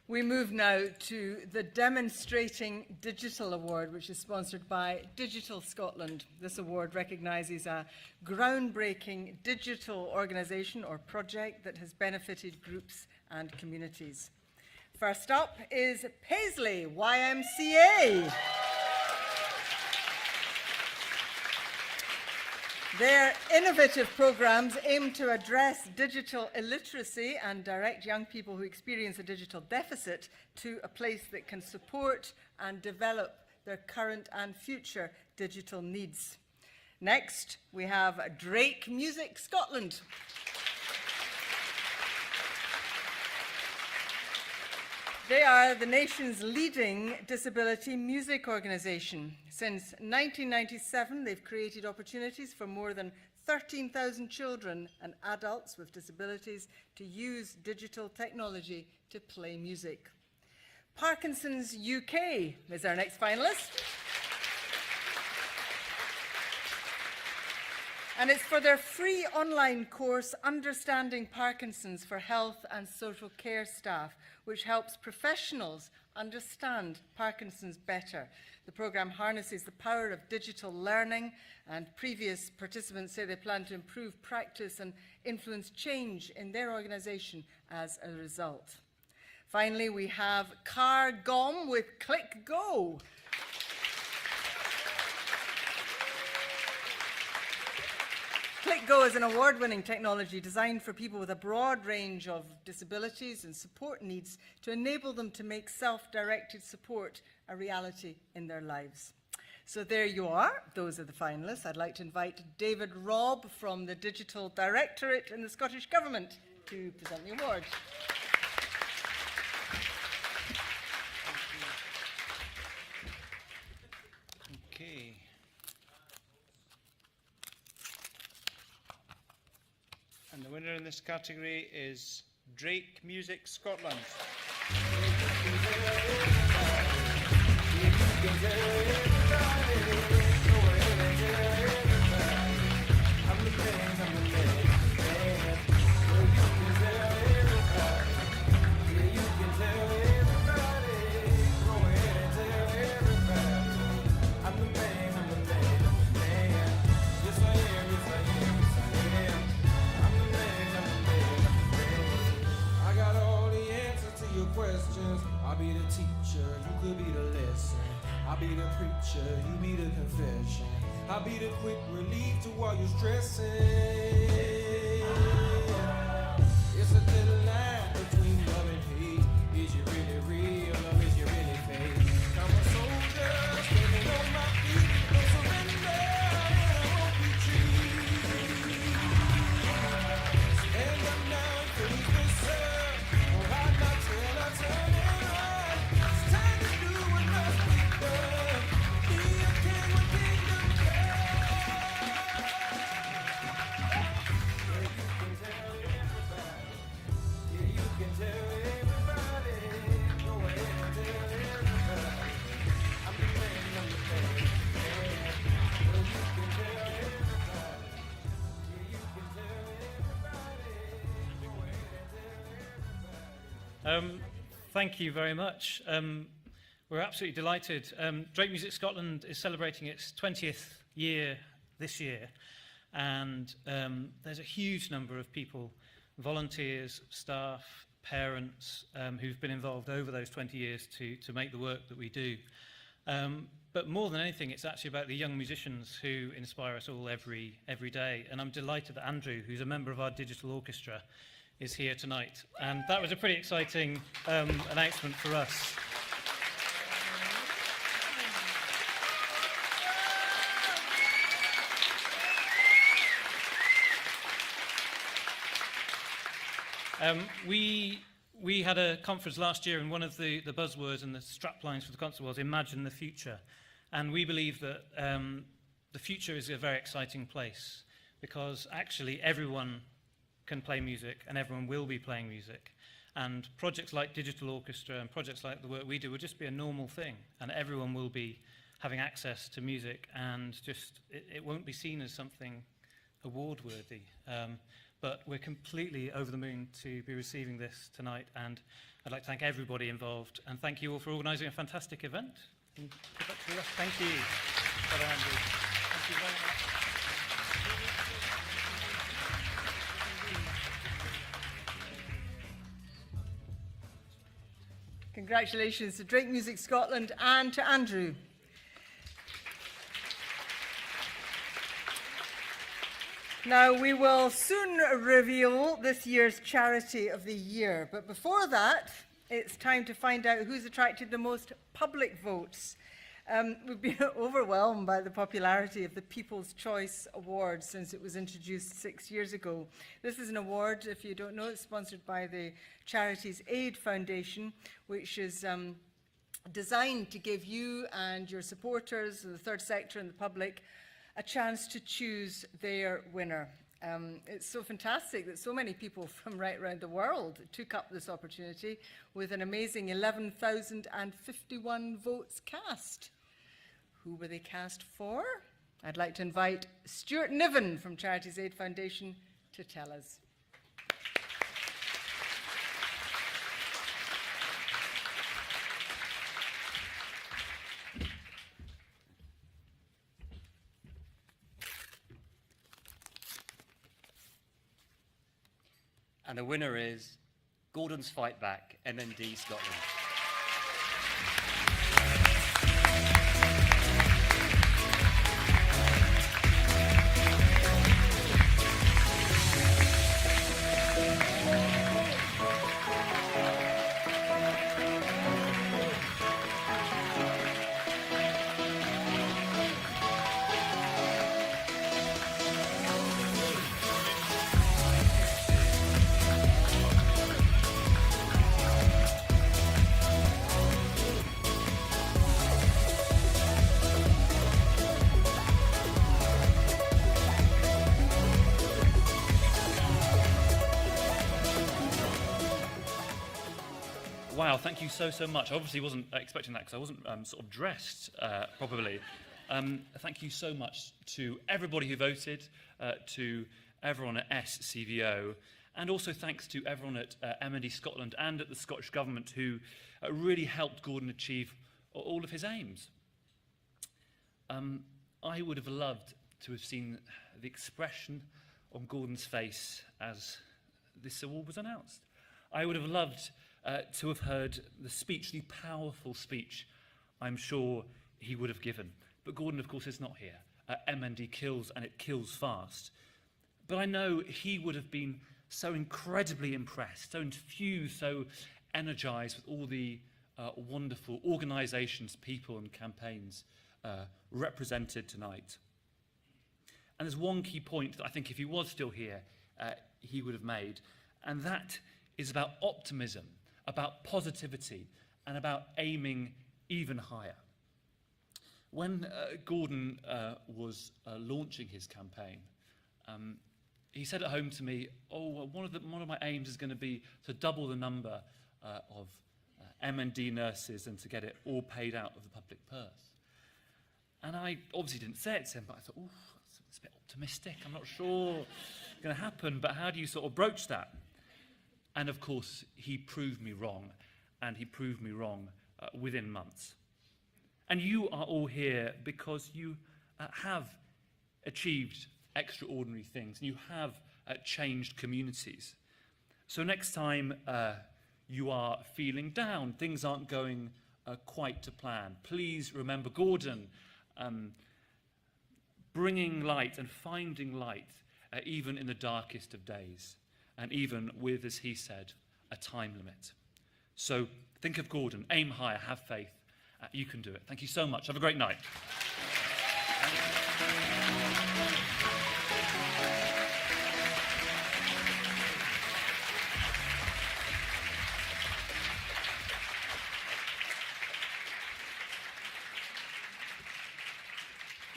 We move now to the Demonstrating Digital Award, which is sponsored by Digital Scotland. This award recognises a groundbreaking digital organisation or project that has benefited groups and communities. First up is Paisley YMCA. Their innovative programmes aim to address digital illiteracy and direct young people who experience a digital deficit to a place that can support and develop their current and future digital needs. Next, we have Drake Music Scotland. They are the nation's leading disability music organisation. Since 1997, they've created opportunities for more than 13,000 children and adults with disabilities to use digital technology to play music. Parkinson's UK is our next finalist. And it's for their free online course, Understanding Parkinson's for Health and Social Care Staff, which helps professionals understand Parkinson's better. The programme harnesses the power of digital learning, and previous participants say they plan to improve practice and influence change in their organisation as a result. Finally, we have Car Gom with Click Go. ClickGo is an award-winning technology designed for people with a broad range of disabilities and support needs to enable them to make self-directed support a reality in their lives. So there you are. Those are the finalists. I'd like to invite David Robb from the Digital Directorate in the Scottish Government to present the award. Okay. And the winner in this category is Drake Music Scotland. I'll be the teacher, you could be the lesson. I'll be the preacher, you be the confession. I'll be the quick relief to all your stressing. It's a thin line between love and hate. Is you really real or is you really fake? I'm a soldier, standing on my feet. No surrender, and I won't retreat. Stand up now and face the sun. Oh, hide my tail, I turn it. Thank you very much. We're absolutely delighted. Drake Music Scotland is celebrating its 20th year this year, and there's a huge number of people, volunteers, staff, parents, who've been involved over those 20 years to make the work that we do. But more than anything, it's actually about the young musicians who inspire us all every day. And I'm delighted that Andrew, who's a member of our digital orchestra, is here tonight. And that was a pretty exciting announcement for us. We had a conference last year, and one of the buzzwords and the straplines for the concert was Imagine the Future. And we believe that the future is a very exciting place, because actually everyone can play music and everyone will be playing music. And projects like Digital Orchestra and projects like the work we do will just be a normal thing, and everyone will be having access to music, and just it won't be seen as something award-worthy. but we're completely over the moon to be receiving this tonight, and I'd like to thank everybody involved, and thank you all for organising a fantastic event. And good luck to the rest. Thank you. Well done, Andrew. Thank you very much. Congratulations to Drake Music Scotland and to Andrew. Now, we will soon reveal this year's Charity of the Year, but before that, it's time to find out who's attracted the most public votes. We've been overwhelmed by the popularity of the People's Choice Award since it was introduced 6 years ago. This is an award, if you don't know, it's sponsored by the Charities Aid Foundation, which is designed to give you and your supporters, the third sector and the public, a chance to choose their winner. It's so fantastic that so many people from right around the world took up this opportunity with an amazing 11,051 votes cast. Who were they cast for? I'd like to invite Stuart Niven from Charities Aid Foundation to tell us. And the winner is Gordon's Fight Back, MND Scotland. Wow, thank you so much. I obviously wasn't expecting that because I wasn't sort of dressed properly. Thank you so much to everybody who voted, to everyone at SCVO, and also thanks to everyone at MND Scotland and at the Scottish Government who really helped Gordon achieve all of his aims. I would have loved to have seen the expression on Gordon's face as this award was announced. I would have loved to have heard the speech, the powerful speech I'm sure he would have given. But Gordon, of course, is not here. MND kills, and it kills fast. But I know he would have been so incredibly impressed, so infused, so energised with all the wonderful organisations, people and campaigns represented tonight. And there's one key point that I think if he was still here, he would have made, and that is about optimism, about positivity, and about aiming even higher. When Gordon was launching his campaign, he said at home to me, one of my aims is going to be to double the number of MND nurses and to get it all paid out of the public purse. And I obviously didn't say it to him, but I thought, that's a bit optimistic. I'm not sure it's going to happen, but how do you sort of broach that? And of course, he proved me wrong, and he proved me wrong within months. And you are all here because you have achieved extraordinary things, and you have changed communities. So next time you are feeling down, things aren't going quite to plan, please remember Gordon bringing light and finding light even in the darkest of days. And even with, as he said, a time limit. So think of Gordon, aim higher, have faith. You can do it. Thank you so much. Have a great night.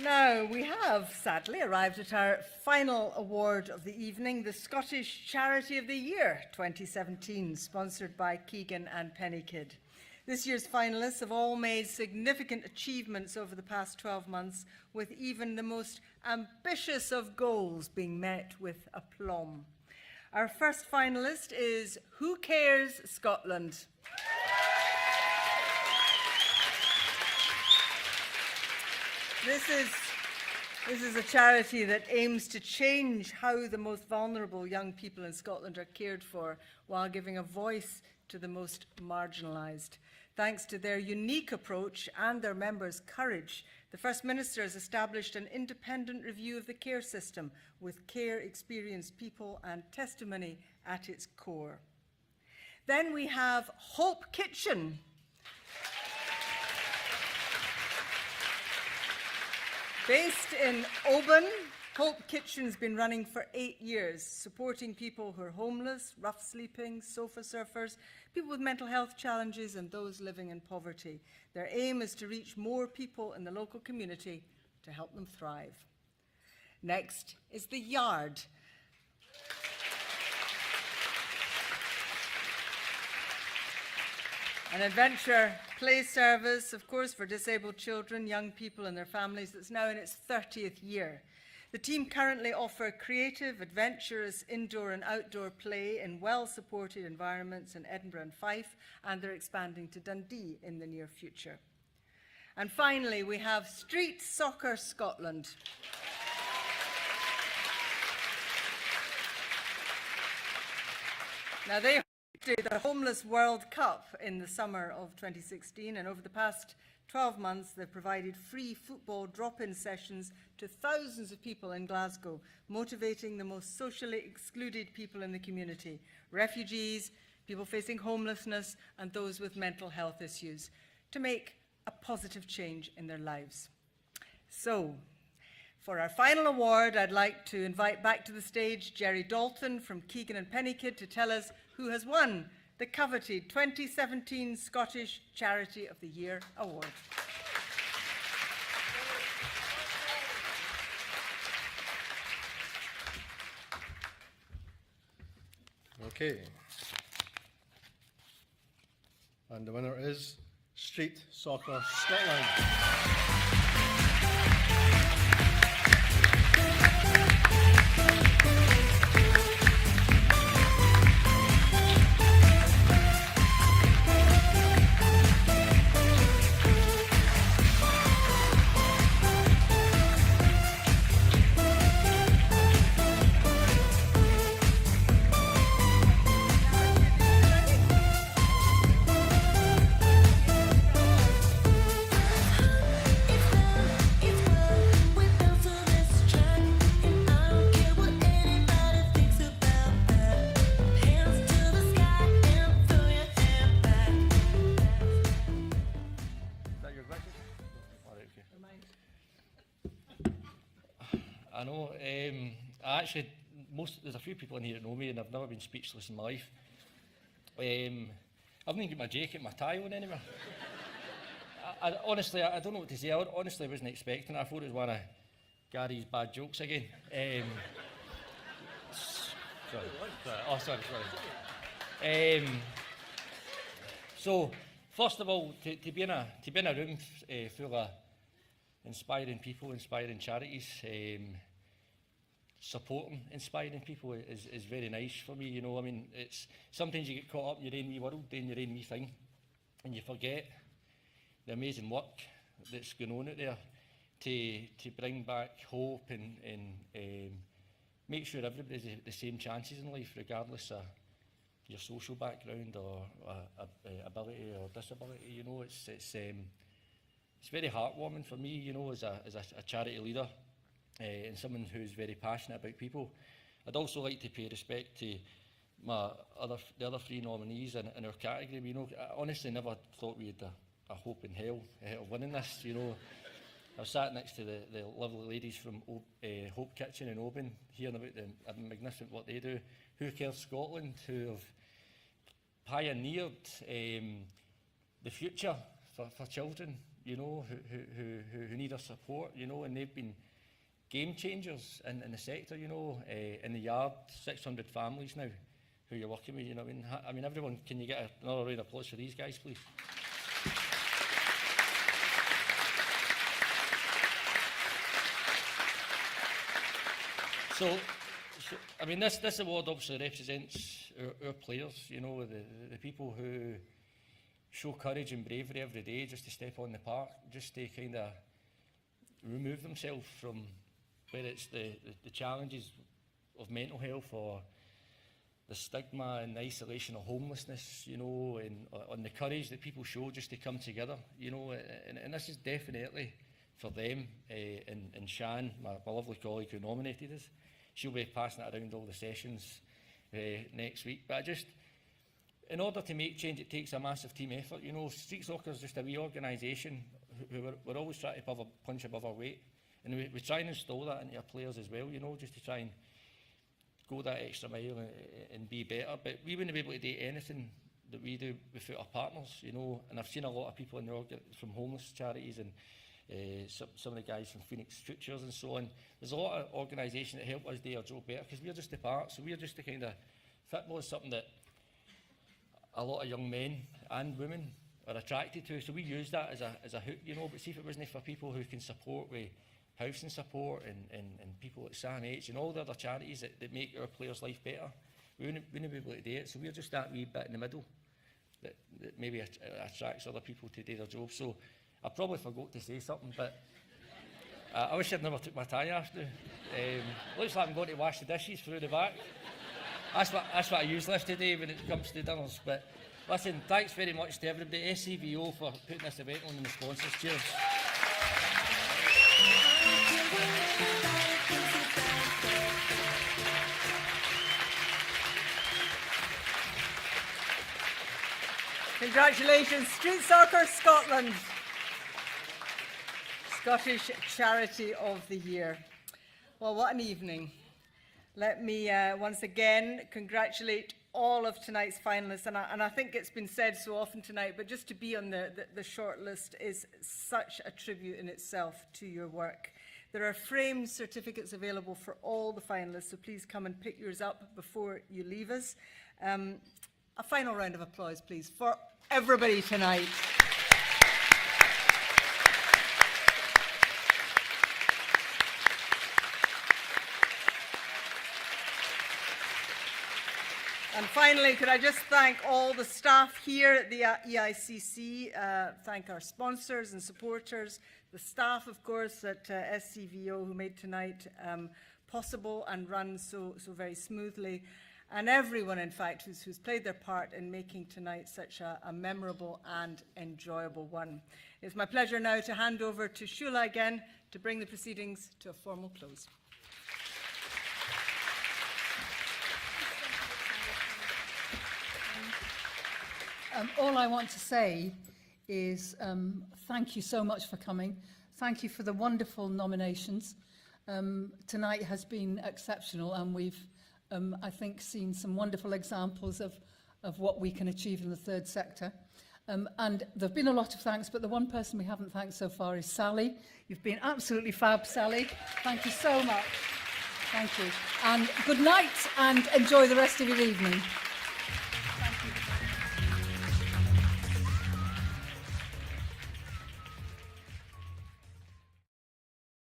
Now, we have sadly arrived at our final award of the evening, the Scottish Charity of the Year 2017, sponsored by Keegan and Pennykidd. This year's finalists have all made significant achievements over the past 12 months, with even the most ambitious of goals being met with aplomb. Our first finalist is Who Cares Scotland? This is a charity that aims to change how the most vulnerable young people in Scotland are cared for while giving a voice to the most marginalised. Thanks to their unique approach and their members' courage, the First Minister has established an independent review of the care system with care-experienced people and testimony at its core. Then we have Hope Kitchen. Based in Oban, Hope Kitchen's been running for 8 years, supporting people who are homeless, rough sleeping, sofa surfers, people with mental health challenges and those living in poverty. Their aim is to reach more people in the local community to help them thrive. Next is The Yard. An adventure play service, of course, for disabled children, young people and their families that's now in its 30th year. The team currently offer creative, adventurous indoor and outdoor play in well-supported environments in Edinburgh and Fife, and they're expanding to Dundee in the near future. And finally, we have Street Soccer Scotland. Now, they hosted the Homeless World Cup in the summer of 2016, and over the past 12 months, they've provided free football drop-in sessions to thousands of people in Glasgow, motivating the most socially excluded people in the community, refugees, people facing homelessness, and those with mental health issues, to make a positive change in their lives. So, for our final award, I'd like to invite back to the stage Jerry Dalton from Keegan and Pennykid to tell us who has won the coveted 2017 Scottish Charity of the Year Award. Okay. And the winner is Street Soccer Scotland. I know. There's a few people in here that know me, and I've never been speechless in my life. I haven't even got my jacket, my tie on anywhere. Honestly, I don't know what to say. I honestly wasn't expecting it. I thought it was one of Gary's bad jokes again. Sorry. So, first of all, to be in a room full of inspiring people, inspiring charities, supporting inspiring people is very nice for me. You know, I mean, it's sometimes you get caught up in your own wee world, doing your own wee thing, and you forget the amazing work that's going on out there to bring back hope and make sure everybody's the same chances in life, regardless of your social background or ability or disability. You know, it's very heartwarming for me, you know, as a charity leader and someone who's very passionate about people. I'd also like to pay respect to the other three nominees in our category. You know, I honestly never thought we had a hope in hell of winning this. You know, I was sat next to the lovely ladies from Hope Kitchen in Oban, hearing about the magnificent what they do. Who Cares Scotland, who have pioneered the future for children, you know, who need our support, you know, and they've been game changers in the sector, you know. In the Yard, 600 families now who you're working with, you know. I mean, everyone, can you get another round of applause for these guys, please? So I mean, this award obviously represents our players, you know, the people who show courage and bravery every day just to step on the park, just to kind of remove themselves from whether it's the challenges of mental health or the stigma and the isolation of homelessness, you know, and on the courage that people show just to come together, you know, and this is definitely for them. And Shan, my lovely colleague who nominated us, she'll be passing it around all the sessions next week. But in order to make change, it takes a massive team effort. You know, street soccer is just a wee organisation who we're always trying to punch above our weight. And we try and install that into our players as well, you know, just to try and go that extra mile and be better. But we wouldn't be able to do anything that we do without our partners, you know. And I've seen a lot of people in the from homeless charities and some of the guys from Phoenix Futures and so on. There's a lot of organisations that help us do our job better because we're just a part. So we're just the kind of football is something that a lot of young men and women are attracted to. So we use that as a hook, you know. But see, if it wasn't for people who can support with housing support and people like Sam H and all the other charities that make our players' life better, we wouldn't be able to do it. So we're just that wee bit in the middle that maybe attracts other people to do their job. So I probably forgot to say something, but I wish I'd never took my tie off now. Looks like I'm going to wash the dishes through the back. That's what I use left today when it comes to dinners. But listen, thanks very much to everybody, SCVO, for putting this event on and the sponsors. Cheers. Congratulations, Street Soccer Scotland, Scottish Charity of the Year. Well, what an evening. Let me once again congratulate all of tonight's finalists, and I think it's been said so often tonight, but just to be on the short list is such a tribute in itself to your work. There are framed certificates available for all the finalists, so please come and pick yours up before you leave us. A final round of applause, please, for everybody tonight. And finally, could I just thank all the staff here at the EICC, thank our sponsors and supporters, the staff, of course, at SCVO who made tonight possible and run so very smoothly, and everyone, in fact, who's played their part in making tonight such a memorable and enjoyable one. It's my pleasure now to hand over to Shula again to bring the proceedings to a formal close. All I want to say is thank you so much for coming. Thank you for the wonderful nominations. Tonight has been exceptional, and we've, I think, seen some wonderful examples of what we can achieve in the third sector. And there have been a lot of thanks, but the one person we haven't thanked so far is Sally. You've been absolutely fab, Sally. Thank you so much. Thank you. And good night, and enjoy the rest of your evening.